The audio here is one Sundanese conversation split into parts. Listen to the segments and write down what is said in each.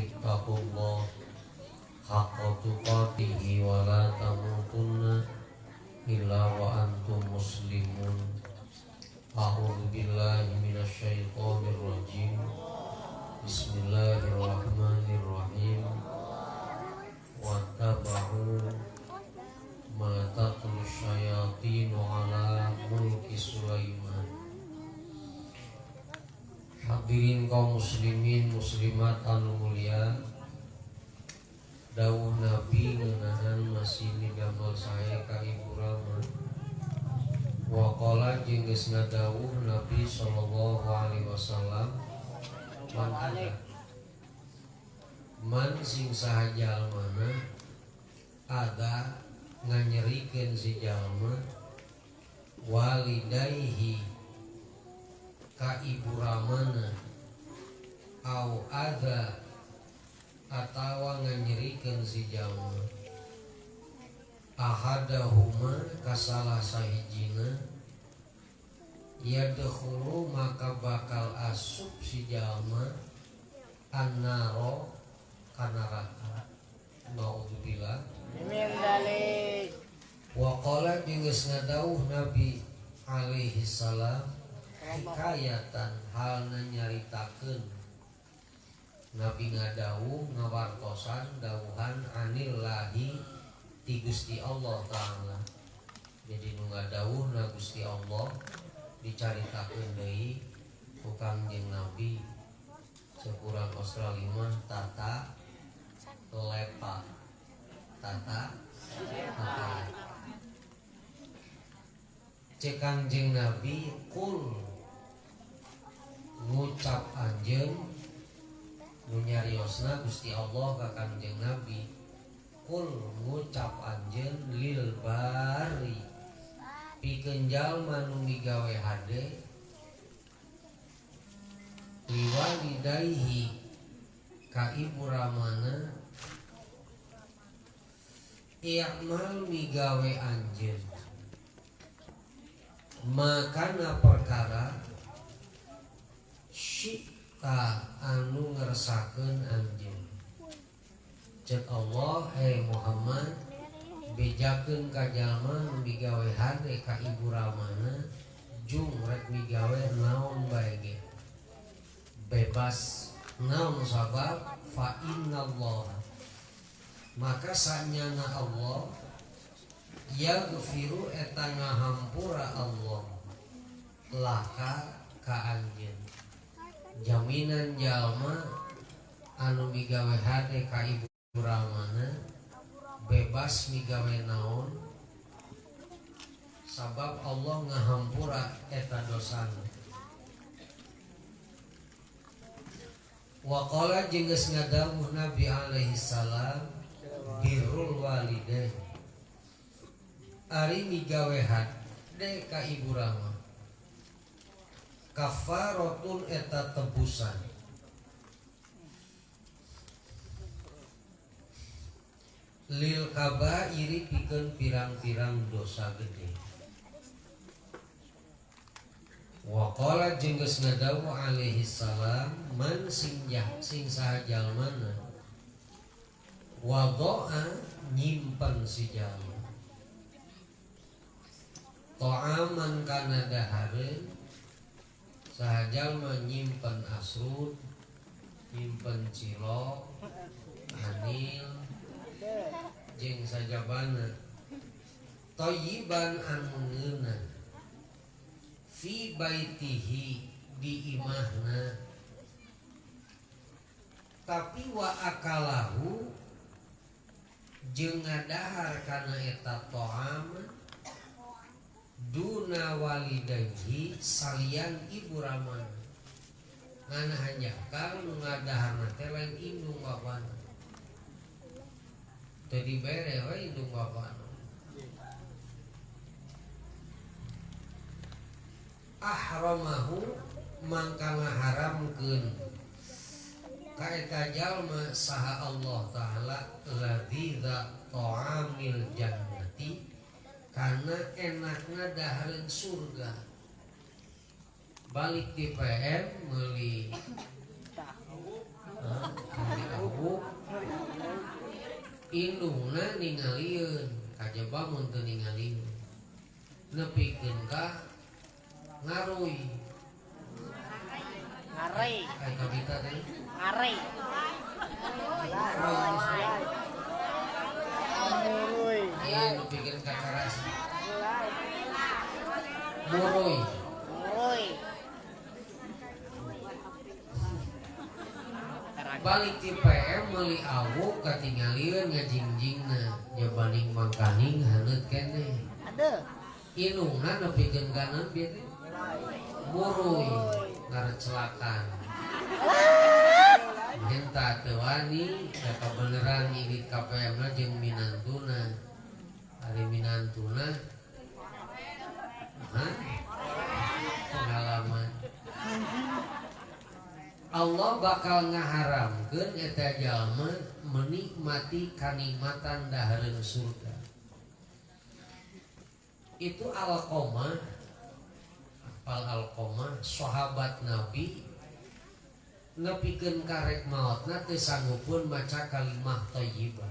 ittaqullah haqqa tuqatih wa la tamutunna illa wa antum muslimun. A'udzu billahi minasyaitonir rajim. Bismillahirrahmanirrahim. Wattaba'u ma tatlu syayatinu ala mulki Sulaiman. Hadirin kaum muslimin muslimat anu mulia, dawuh Nabi ngeunaan masih midamel sae ka Ibu Rama. Wa qala jeung geus ngadawuh Nabi sallallahu alaihi wasallam, man sing saha jalmana ada nganyerikeun si jalma walidayhi ka ibu ramana au ada atawa nganyerikeun si jalma ahadahuma kasalah sahijina yadkhulu maka bakal asup si jalma annaro kana neraka. Naudzubillah min dzalik. Wa qala jeung geus ngadawuh Nabi alaihi salam hikayatan halna nyaritakeun. Nabi ngadawuh ngawartosan dawuhan anillahi ti Gusti Allah taala. Jadi nu ngadawuh na Gusti Allah dicaritakeun deui ku Kangjeng Nabi sekurang Australia mah tata lepa tata cek Kangjeng Nabi kul ngucap anjeun nu nyariosna Gusti Allah ka Kangjeng Nabi kul ngucap anjeun lil bari pikeun jalma nu migawe hade liwalidayhi ka ibu ramana i'mal migawe anjeun makana perkara syita anu ngeresakeun anjeun. Cek Allah Muhammad bejakeun ka jalma nu migawe hade ka ibu ramana jung rek migawe naon bae ge bebas naon sabab fa innallah maka sanyana Allah yaghfiru eta ngahampura Allah laka ka anjeun. Jaminan jalma anu migawe hade ka ibu ramana bebas migawe naon sabab Allah ngahampura eta dosana. Wa qala jeung geus ngadawuh Nabi alaihi salam birrul walidain ari migawe hade ka ibu rama kafaratun eta tebusan lil kabairi pikeun pirang-pirang dosa gede. Wa qala jeung geus ngadawuh alaihi salam man sing saha jalmana wadoa nyimpen si jalma ta'aman kana dahareun saha jalma nyimpen asrut nyimpen cilok anil jeung sajabana thayyiban anu ngeunah fi baitihi di imahna tapi wa akalahu jeung ngadahar kana eta ta'am duna walidayhi salian ibu ramana ngana hanjakal nu ngadahar teh lain indung bapana teu dibere we indung bapana ahramahu mangka ngaharamkeun ka eta jalma saha Allah taala ladziza ta'amil jannati kana enakna dahareun surga. Balik di PM meuli tahu indungna ningalieun kajaba mun teu ningalieun nepikeun ka ngaruy Ngarai. ai kabita teh Ngarai. Muruy. ieu nepikeun ka karas muruy Muruy. balik ti PM meuli awuk katingalieun ngajingjingna jabanding mangkaning haneut keneh Aduh. inungna nepikeun ka nepi teh muruy ngarecelakan Henta teu wani da kabeneran irit KPM-na jeung minantuna ari minantuna pengalaman Allah bakal ngaharamkeun eta jalma menikmati kanikmatan dahareun surga. Itu Alqamah, Alqamah sahabat Nabi nepikeun karek maotna teu sanggupun maca kalimah thayyibah.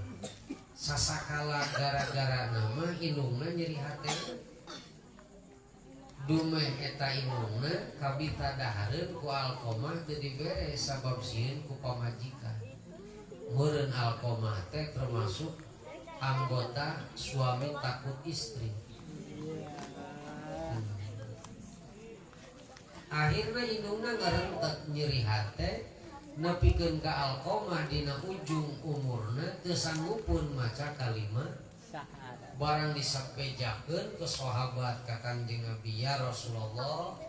Sasakala gara-gara nama indungna nyeri hate. Dumeh eta indungna kabita dahareun ku Alqamah teu dibere sabab sieun ku pamajikan. Meureun Alqamah teh termasuk anggota suami takut istri. Akhirna indungna ngarentet nyeri hate nepikeun ka Alqamah dina ujung umurna teu sanggupun maca kalimah barang disapejakeun ke sahabat ka Kanjeng Nabi ya Rasulullah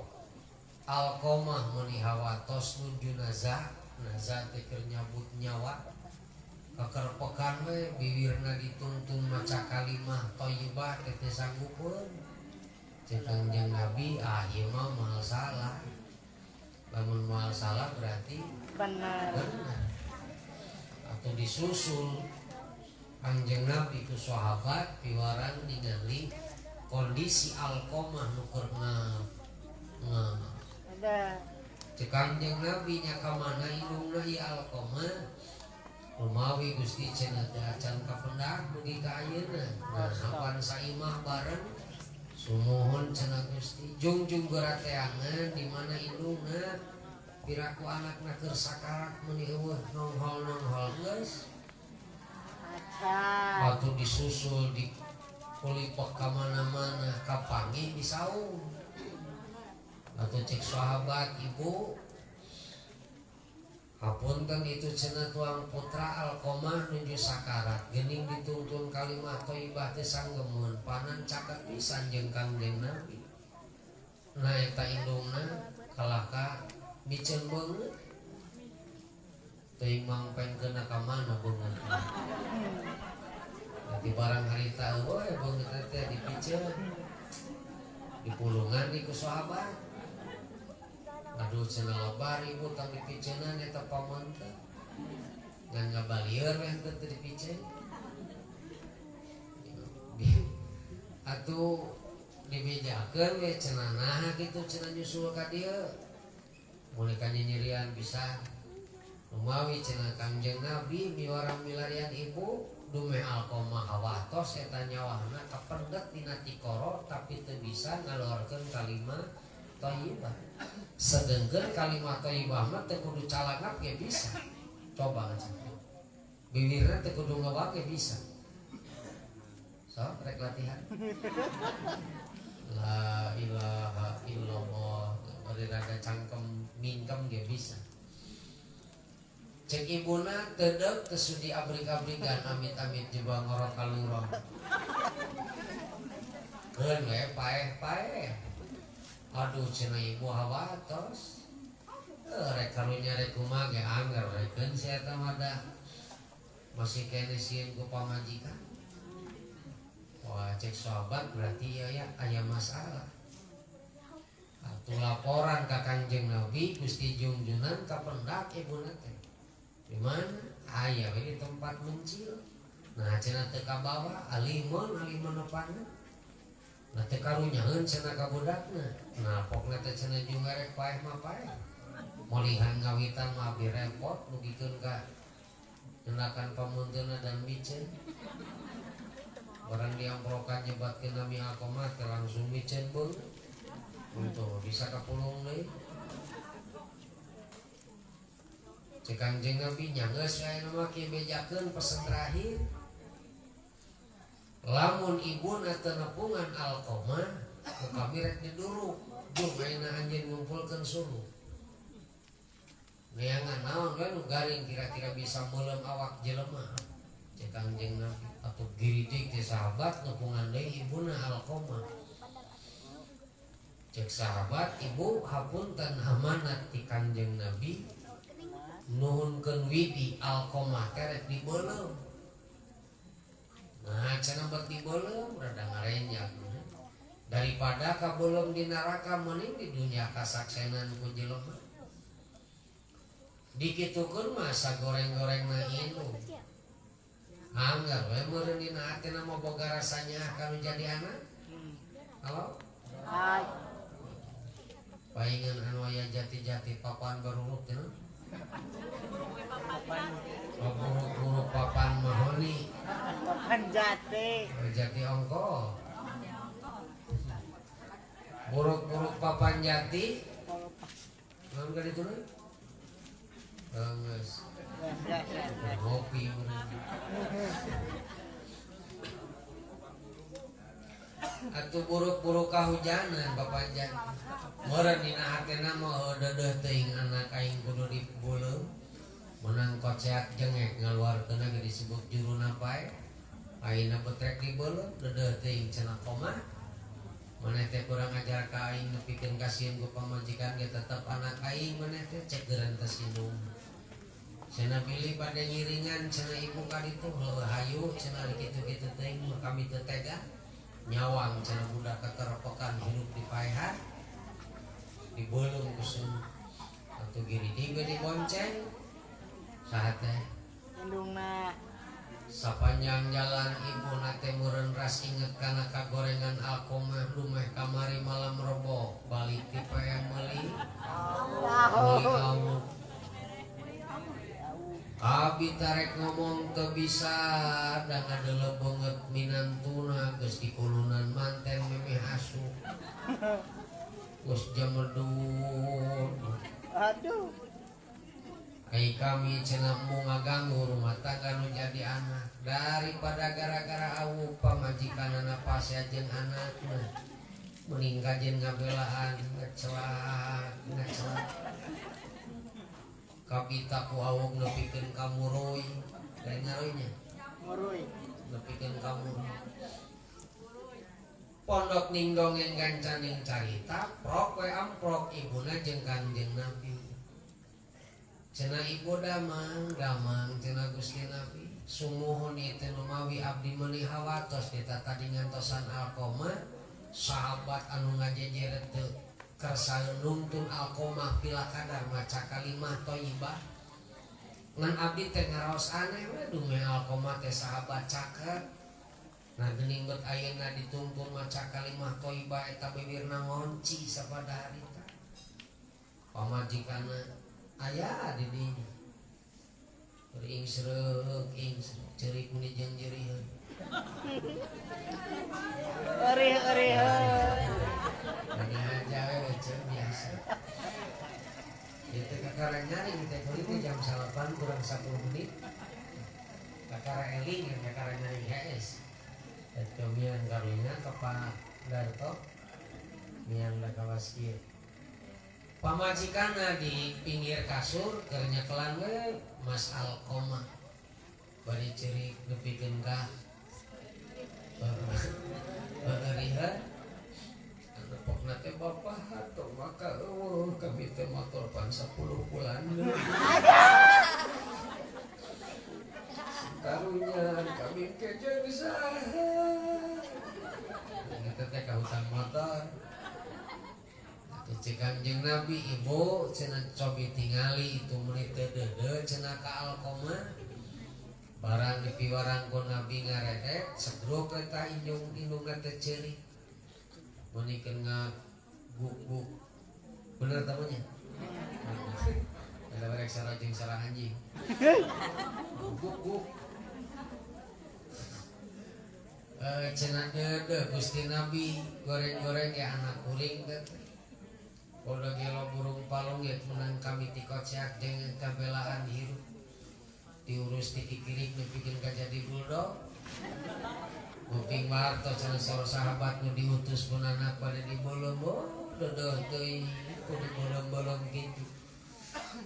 Alqamah meuni hawatos nuju nazah teh keur nyabut nyawa kakerpekan we bibirna dituntun maca kalimah thayyibah teh sanggupun cek Kanjeng Nabi ieu mah moal salah lamun moal salah berarti benar atau disusul Kanjeng Nabi ku sahabat piwaran ningali kondisi Alqamah nu keur ada cek Kanjeng Nabi nya ka mana indungna ieu Alqamah rumawi Gusti cenah teh acan kapendak mugi ka ayeuna nah hapan saimah bareng sumuhun cenah Gusti jungjung berateangan di mana indungna piraku anakna keur sakarat meuni eueuh nonghol geus waktu disusul di kulipek ka mana-mana kapanggih disaung atau cek sahabat ibu hapunten itu cenah tuang putra Alqamah nuju sakarat geuning dituntun kalimah thayyibah teh sanggemun panan caket pisan jeung Kanjeng Nabi nah eta indungna kalaka miceun beungeut teuing mangpengkeun ka mana beungeut di barang harita eueuh beungeut teh dipiceun dipulungan di ku sahabat aduh cenah lebar ibu tang dipiceunan eta paman teh ngan ngabalieur we teh dipiceun atuh dibejakeun we cenah naha kitu cenah nyusul ka dieu mulai nyirian bisa rumawi cenah Kanjeng Nabi miwarang milarian ibu dumeh Alqamah hawatos eta nyawahna kapendet dina tikoro tapi teu bisa ngaluarkeun kalimah thayyibah sedengkeun kalimah thayyibah mah teu kudu calangap ge bisa coba aja bibirna teu kudu ngawak ge bisa so rek latihan la ilaha illallah bari rada cangkem mingkem ge bisa cek ibuna tedek kesudi abrik-abrikan amit-amit jebang ngorok kalurong keun we paeh aduh cenah ibu hawatos rek karunya rek kumaha ge anggar rekeun si eta mah masih kene sieun ku pamajikan wah cek sahabat berarti ya aya masalah atuh laporan ka Kanjeng Nabi Gusti junjunan kapendak ibuna teh di mana aya we di tempat mencil nah cenah teu kabawa alimun opana nah teu karunyaeun cenah ka budakna nah pokna teh cenah jeung rek paeh mah paeh molihan ngawitan mah abi repot nugikeun ka nyendakan pamunteuna dan micen barang diamprokan nyebatkeun nami Alqamah teh langsung micen beung untuk bisa kapulung deui cek Kangjeng Nabi nya geus aya nu make bejakeun pesen terakhir lamun ibuna teu nepungan Alqamah kami rek diduruk jeung ayeuna anjeun ngumpulkeun suruh neangan naon we nu garing kira-kira bisa meulem awak jelema cek Kangjeng Nabi atuh giridik teh sahabat nepungan deui ibuna Alqamah cek sahabat ibu hapunten amanat ti Kangjeng Nabi nuhunkeun widi Alqamah teh rek dibeulem nah cenah bet dibeulem rada ngarenjak daripada kabeulem di neraka mending di dunia kasaksenan ku jelema dikitukeun mah sagoreng-gorengna indung anggar we meureun dina atina mah boga rasanya kalau jadi anak halo Hai. paingan anu aya jati-jati papan baruruk teh buruk-buruk papan mahoni Papan jati. jati ongko buruk-buruk papan jati naon ka ditu deui geus ngopi atuh buruk-buruk kahujanan papan jati meureun dina hatena mah deudeuh teuing anak aing kudu dibeulem menang koceak jengek ngaluarkeun ge disebut juru napae ayeuna betrek dibeulem deudeuh teuing cenah komah maneh teh kurang ajar ka aing nepikeun kasieun ku pamajikan ge tetep anak aing maneh teh cek geureun tersinggung cenah pilih pada ngiringan cenah ibu ka ditu heueuh hayu cenah kitu-kitu teuing mah kami teu tega nyawang cenah budak kekerepokan hidup di paehan dibeulem kusun atuh giridig ge dibonceng saha teh Indungna. sapanjang jalan ibu nate meureun ras inget kana kagorengan Alqamah lumeh kamari malam rebo balik ti pae meuli Allahu. abi tarek ngomong teu bisa da ngadeuleuh beungeut minantuna geus dikulunan manten memeh asu geus jamedun Aduh. Ai kami cenah mau ngaganggu rumah tangga nu jadi anak daripada gara-gara awuk pamajikanana pasea jeung anakna mending kajen ngabelaan ngecelak kabita ku awuk nepikeun kamuruy lain ngaruy Muruy. nepikeun kamuruy pondok ning dongeng gancaning carita prok we amprok ibuna jeung Kangjeng Nabi cenah ibu damang cenah Gusti Nabi sumuhun itu numawi abdi meuli hawatos eta tadi ngantosan Alqamah sahabat anu ngajejeret teu kersa nungtun Alqamah pila kadar maca kalimah thayyibah ngan abdi teh ngaraos aneh we dume Alqamah teh sahabat caket nah geuning bet ayeuna dituntun maca kalimah thayyibah eta bibirna ngonci sabada harita pamajikanna aya di dinya ing sreuk cerik meni jeung jeuriheun Erih. ada aja we ceuk biasa itu kakara nyari kita kulit jam 8 kurang 10 menit kakara eling yang kakara nyari HS eta mian karunya ka Pak Darto mian da kawas kieu pamajikanna di pinggir kasur keur nyekelan we Mas Alqamah bari ceurik nepikeun ka rihan nepokna teh bapak hatur maka kami teh motor pan 10 bulan karunya kami kejeung saha kita teh ka hutang motor cek Kangjeng Nabi ibu cenah cobi tingali itu menit deudeuh cenah ka Alqamah barang dipiwarang ku Nabi ngaredek segruk eta indung-indungna teh ceurik munikeun ngaguk-guk bener tamanya ada barek sarajeng sarah anjing guk cenah dede Gusti Nabi goreng-goreng ya anak kuring teh udah gelo burung palung ya menang kami ti kocak dengan kabelaan hirup diurus di kikirik dibikin jadi bulldog nguping marto cenah soro sahabat nu diutus pun anak pada di bolong dodo teuing kudu bolong-bolong gitu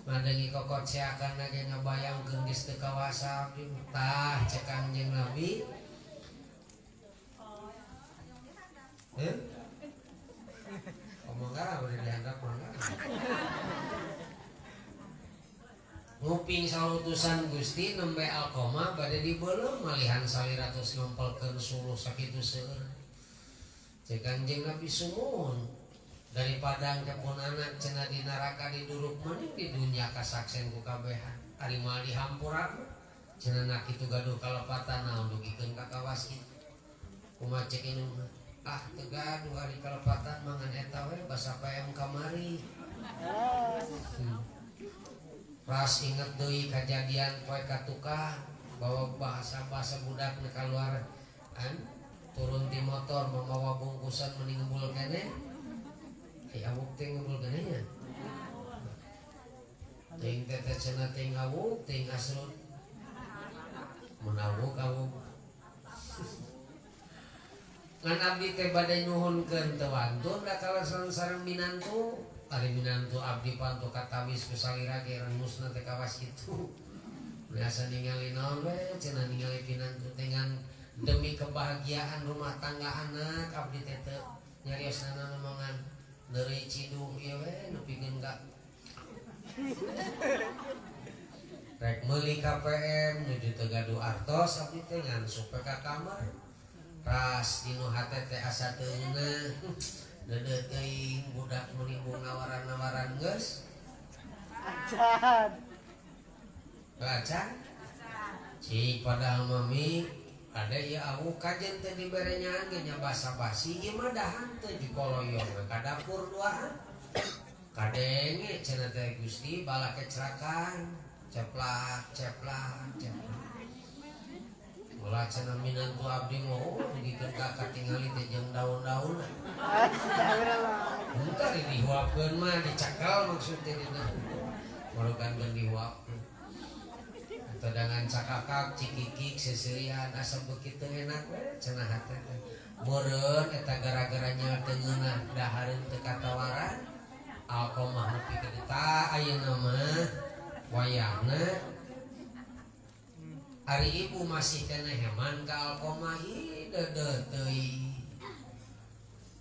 madangi kokot seakan lagi ngabayangkeun geus teu kawasa abdi tah cek Kangjeng Nabi ngomong kan udah dianggap mangga nguping sautusan Gusti nembe Alkoma bade dibeuleum malihan saliratos ngempelkeun suluh sakitu seueur cek Kangjeng Nabi sumun daripada angkepun anak cenah di neraka diduruk mending di dunia kasaksen ku kabehan ari moal dihampura cenah nak kitu gaduh kalepatan naon dugikeun ka kawas kitu kumaha cek indung teu gaduh ari kalepatan mangan eta we basa PM kamari ras inget deui kajadian poe ka tukang bawa bahasa budak nu kaluar turun di motor membawa bungkusan mending ngebul kene awuk teh ngebul kene nya ting teh cenah ting awuk ting asrut mun awuk ngan abdi teh bade nyuhunkeun teu wantun da kalasan sareng minantu ari minantu abdi pantu katawis ku salira ge remusna teh kawas kitu biasa ningali naon we cenah ningali pinantu dengan demi kebahagiaan rumah tangga anak abdi teh teu nyariosna ngomongan deui ciduh ieu we nu pikeun ka rek meuli KPM nuju teu gaduh artos abdi teh ngan supe ka kamar ras dinu hate teh asa teu ngeunah dede teuing budak menimbung nawaran-nawaran geus acan cik padahal mami ada ieu awuk kajen teh dibere nyaan ge nya basa-basi ieu mah dahan teh dikoloyong ka dapur duaan kadenge cenah teh Gusti bala kecerakan ceplak ulah cenah minantu abdi mah dikeun ka katingali teh jeung daun-daun entar dihuapkeun mah dicakal maksudnya dina mulukan geun dihuapkeun atau dengan cakakak cikikik seseuean asa bekitu enak we cenah hate teh meureun eta gara-gara nya teu ngeunah dahareun teu katawaran Alkomah nepi ka dieu ayeuna mah wayahna ari ibu masih kena heman ka Alkomah dede teuing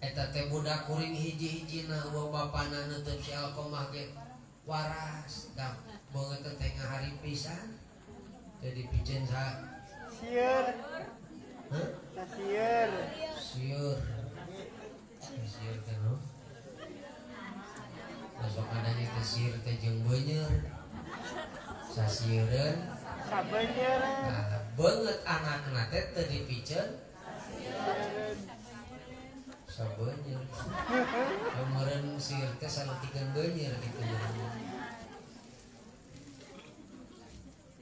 eta teh budak kuring hiji-hijina eueuh bapana neuteub si Alkomah ge waras da beungeut teh ngahari pisan teu dipiceun sa sieur sieur teh no masuk adanya teh sieur teh jeung beunyeur sasieureun sabeunyeur nah beungeut anakna teh teu dipiceun sabeunyeur kemarin sieur teh saleutikkeun beunyeur kitu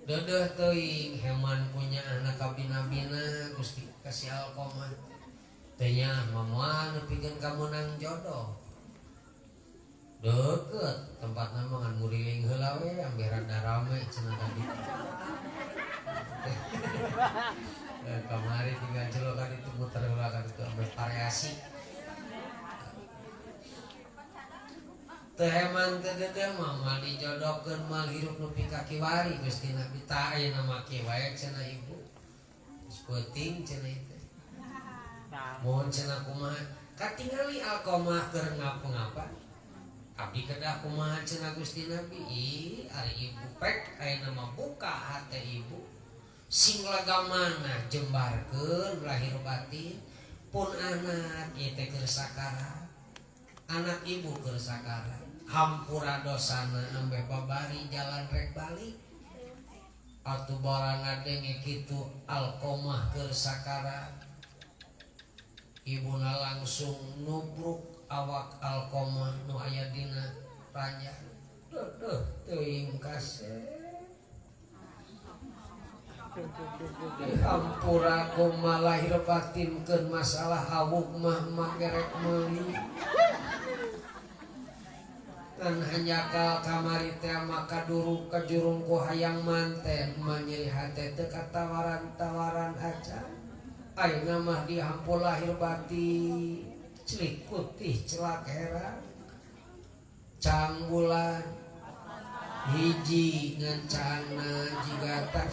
dedeh teuing heman punya anak kabina-bina Gusti kasih Alkomah teh nya momoal nepikeun ka meunang jodoh deket tempatna mah ngan muriling heula we ambe rada rame cenah tadi kamari tinggal celok ka ditu muter heula ka ditu ambe variasi teu heman teh dedeh mah mal dijodohkeun mal hirup nepi ka kiwari Gusti Nabi tah ayeuna make wae cenah ibu geus peuting cenah ieu mohon cenah kumaha katingali Alkomah keur ngapa-ngapa abdi kedah kumaha cenah Gusti Nabi ari ibu pek ayeuna mah buka hate ibu sing lagamana jembarkeun lahir batin pun anak ieu teh keur sakaraat anak ibu keur sakaraat hampura dosana ambe babari jalan rek balik atuh barang ngadenge kitu Alkomah keur sakaraat ibuna langsung nubruk awak Alkomah nu aya dina ranjang teuing kasih Hampura kumaha lahir batinkeun masalah awuk mah magerek meuli. Kan hanyakal kamari teh maka duruk ka jurung ku hayang manten manyeri hate teu katawaran-tawaran acan. Ayeuna mah dihampur lahir batin celik putih celak herang. Cang bulan hiji ngancana jigata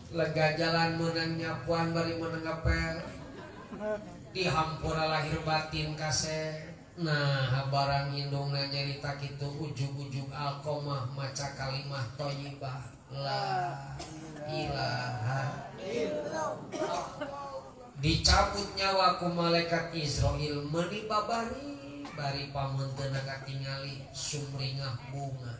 lega jalan menang nyapuan bari menang ngapel dihampura lahir batin kase. Nah barang indungna nyarita kitu ujug-ujug alqomah maca kalimah thayyibah la ilaha illallah. Dicabut nyawa ku malaikat Israil meuni babari bari pamunteunna katingali sumringah bunga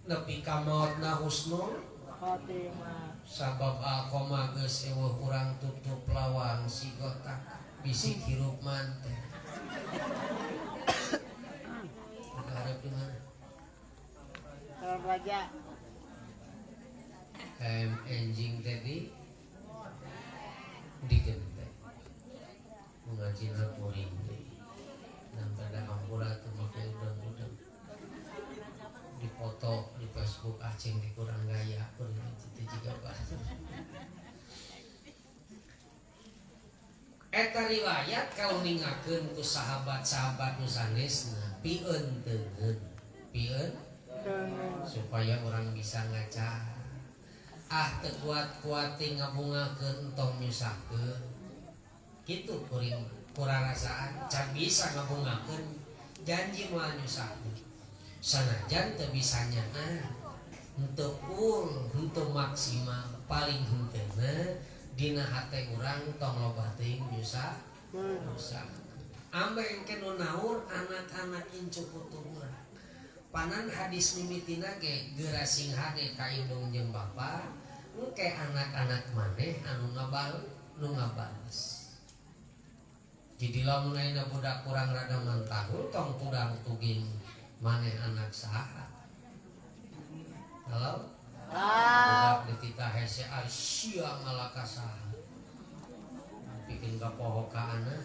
nepi ka maotna husnul Fatimah. sabab alqomah geus eueuh urang tutup lawang sigota bisik hirup manten. Harap di mana? Salam Raja. Enjing tadi digenteng mengajina kuring deui. Nampak ada hampura teu make udang-udang. Dipoto di Facebook acing dikurang gaya pun itu juga bahasa. Eta riwayat kalau ningakeun ku sahabat-sahabat nu sanesna pieun teungeun. Pieun supaya orang bisa ngaca. Teu kuat-kuat ngabungakeun tong nyusahkeun. Kitu kuring kurarasaan can bisa ngabungakeun janji moal nyusahkeun. Sanajan teu bisa nyaana henteu full, henteu maksimal, paling henteuna dina hate urang tong loba teuing nyusah. Ambe engke nu naur anak-anak incu putu urang. Panan hadis mimitina ge geurasing hade ka indung jeung bapa engke anak-anak maneh anu ngabales. Jadi lamun ayeuna budak kurang rada mantahul tong tudang tuging maneh anak saha. Halo? Budak dititah hese sia ngalaka saha. Bikin kapoho ka anak.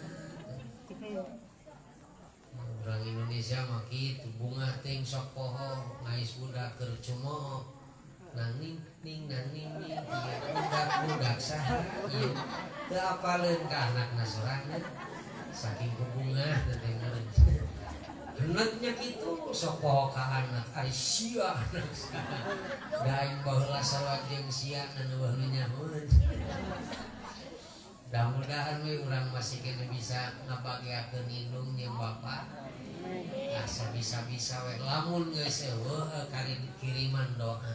Orang Indonesia mah kitu bunga ting sok poho ngais budak keur cumooh nang ning ning nang ning ning ieu budak saha ieu teu apaleun ka anakna sorangan saking kubunga teh ngeureun heneknya kitu sok poho ka anak ari sia anak saha da aing baheula sarua jeung sia anu baheula nyahoeun. Mudah-mudahan we urang masih kena bisa ngabagiakeun indung jeung bapa. Asa bisa-bisa we lamun geus eueuh kiriman doa.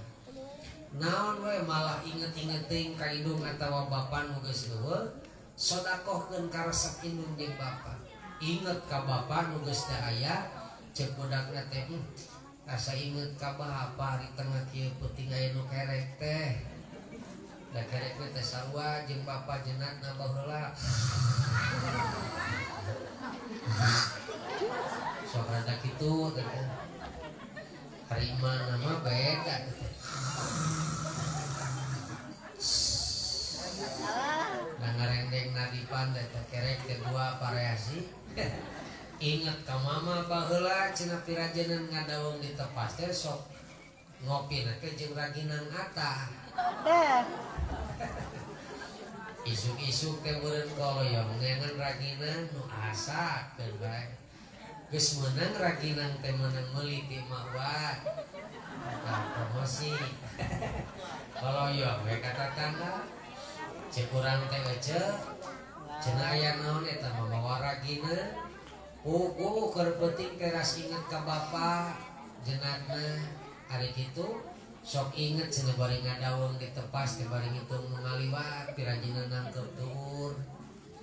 Naon we malah inget-inget teuing ka indung atawa bapa nu geus eueuh, sodakohkeun ka resep indung jeung bapa. Inget ka bapa nu geus teu aya, ceuk budakna teh asa inget ka bapa di tengah kieu peuting aya nu kerek teh. Da kerek teh sarua jeung bapa jeunatna baheula. Sok rada kitu teh. Harimana mah beda. Da ngarendeng nadipan da kerek kedua variasi. Ingat ka mama baheula cenah pirajeunna ngadaung di tepas teh sok ngopina teh jeung raginang atah. Isuk-isuk teh beureun koloyong ngeungan raginang nu asa teh bae. Geus meunang raginang teh meunang meuli ti mawat. Promosi. Koloyong we kata tangga. Cek urang teh eceuk. Cenah aya naon eta mamawa ragina. Puguh keur peuting teh ras inget ka bapa jeunatna. Ari kitu sok inget cenah bari ngadaung di tepas teh bari ngitung nu ngaliwat pirajina nangkep tuur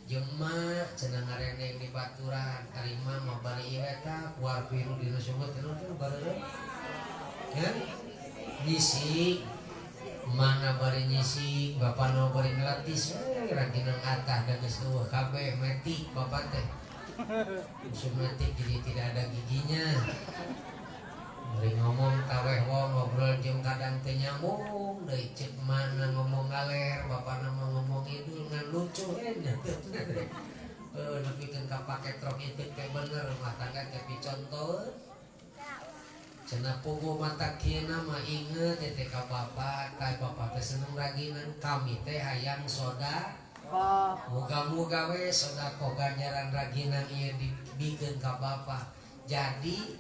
jeung mak cenah ngarendeng di baturan ari mah bari ieu eta kuar piru dina sumut teh bareureum ya nyisik mana bari nyisik bapana bari ngelatis raginang atah da geus eueuh kabeh metik bapa teh musuh metik jadi tidak ada giginya. Beri ngomong taweh wong ngobrol nyambung dari cek mana ngomong galer bapak nama ngomong itu ngan lucu lebih kan kapake trok itu kayak bener mata kan kayak contoh cenah pugu mata kina mah inget teh ka bapak kai bapak teh seneng raginan kami teh hayang soda muga-muga we soda ko ganjaran raginan ieu dibikeun ka bapak jadi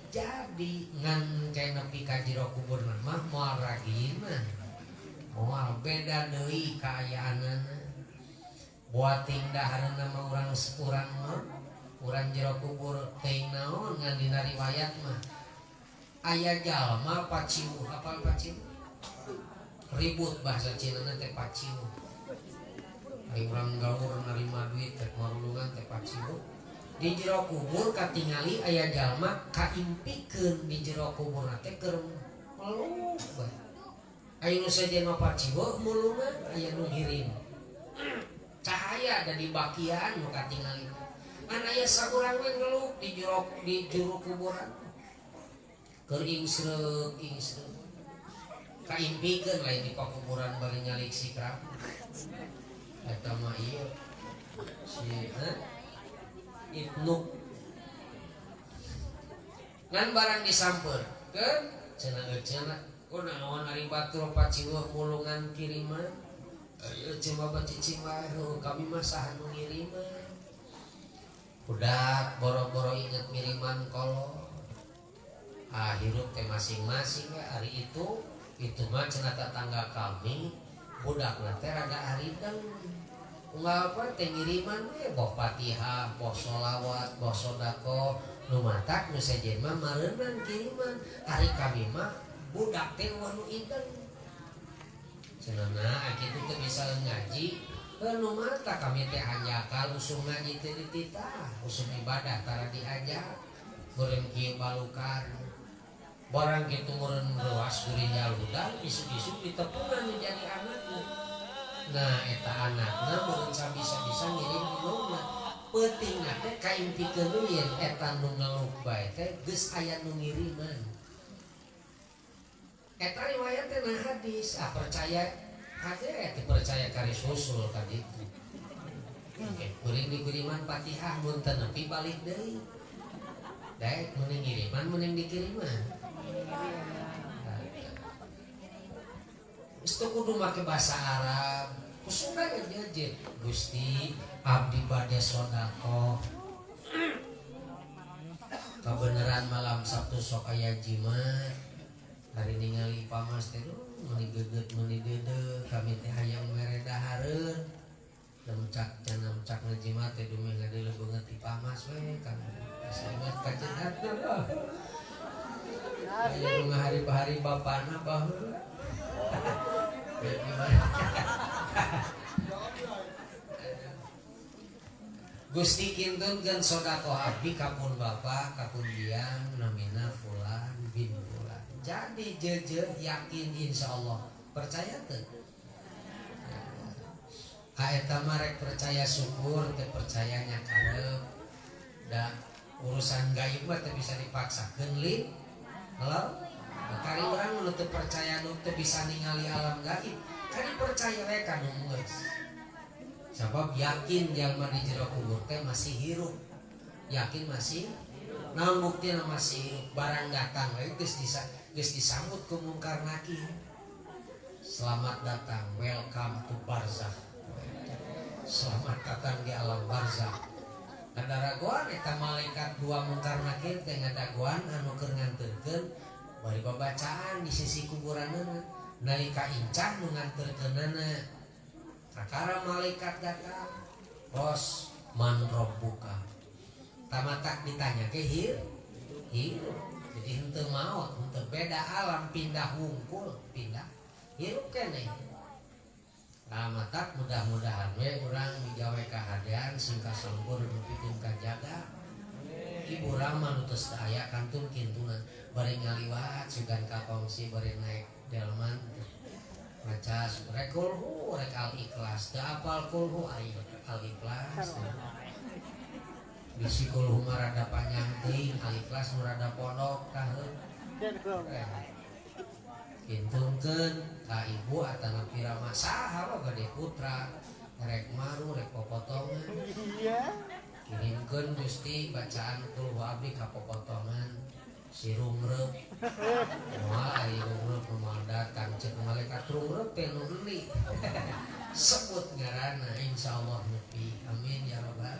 ngan kayak nepi ka jero kubur mah moal raginan moal beda deui kaayaanana buat tingdahareuna mah urang mah urang jero kubur teuing naon ngan dina riwayat mah aya jalma paciu apal paciu ribut bahasa Cina teh paciu ari urang gaul narima duit teh marulungan teh paciu di jero kubur katingali aya jalma kaimpikeun di jero kubur teh keur meluk bae aya nu sejen mah paciu mulungan aya nu ngirim cahaya dan di bakian nu katingali kan aya saurang we ngeluk di jero kuburan keur ingsreuk kaimpikeun lain di kuburan bari nyalik sikrap eta mah ieu si Ibnu ngan barang disampeurkeun cenah kunaon ari batur paciweuh mulungan kiriman ayo cuma bacicing wae kami mah saha nu ngiriman budak boro-boro inget ngiriman kolot hirup teh masing-masing ya hari itu mah cenah tetangga kami budak teh rada arideng unggal apa teh ngiriman we boh Fatihah boh sholawat boh sodako nu matak nu sejen mah mareunan kiriman hari kami mah budak teh nu ideng cenah kitu teh bisa ngaji nu mata kami teh hanjakal usum ngaji teh dititah usum ibadah tara diajak beureum kieu balukan barang kitu meureun ruas geuring jaludang isuk-isuk ditepungan jadi anakna nah eta anakna meureun sabisa-bisa ngirim ilmuna peutingna teh kaimpikeun deui yen eta nu ngeluk bae teh geus aya nu ngiriman eta riwayat teh nah hadis percaya hade percaya kari susul ka ditu kuring dikiriman Fatihah mun teu nepi balik deui daek mending ngiriman mending dikiriman itu kudu make bahasa Arab kusunda aja Gusti abdi bade sodako kebenaran malam Sabtu sok aya jimat hari ningali pamas teh meuni geugeut meuni deudeu kami teh hayang mere dahareun lemcak cenah cak ngajimat teh dumeh ngadeuleu beungeut ti pamas we kan sangat kajengatna aya nu ngahari-hari bapana baheula Gusti kintun kan sodako abdi kapun bapak kapun biang namina fulan bin fulan jadi jeje yakin insyaallah percaya tuh eta marek percaya syukur teh percayanya karep da urusan gaib mah teh bisa dipaksakeun lin halo kali orang nu teu percaya nu teu bisa ningali alam gaib kali percaya we ka nu geus sabab yakin jalma di jero kubur teh masih hirup yakin masih naon buktina masih hirup barang datang we geus disambut ku mungkar nakir selamat datang welcome to barzakh selamat datang di alam barzakh ada raguan eta malaikat dua mungkar nakir teh ngadaguan anu keur nganterkeun bari babacaan di sisi kuburanna nalika incah nu nganterkeunana sakara malaikat datang bos man rabbuka tamatak ditanya ke hirup jadi henteu maot henteu beda alam pindah hungkul pindah hirup keneh matak mudah-mudahan we urang digawe kahadean singka sempur pikeun kajaga ibu urang mah nu teu aya kantun kintunan bari ngaliwat sugan ka kongsi bari naik delman maca rek kulhu rek al ikhlas teu apal kulhu ari al ikhlas bisi kulhu mah rada panjang teuing al ikhlas nu rada pondok kaheun pinturkeun ka ibu atana pirama saha lo gede putra rek maru rek popotongan Iya. kirimkeun Gusti bacaan kul wa abdi ka popotongan si rungreup moal ari rungreup moal datang ceuk malaikat rungreup teh nu deuli sebut ngaranna insyaallah nepi amin ya rabbal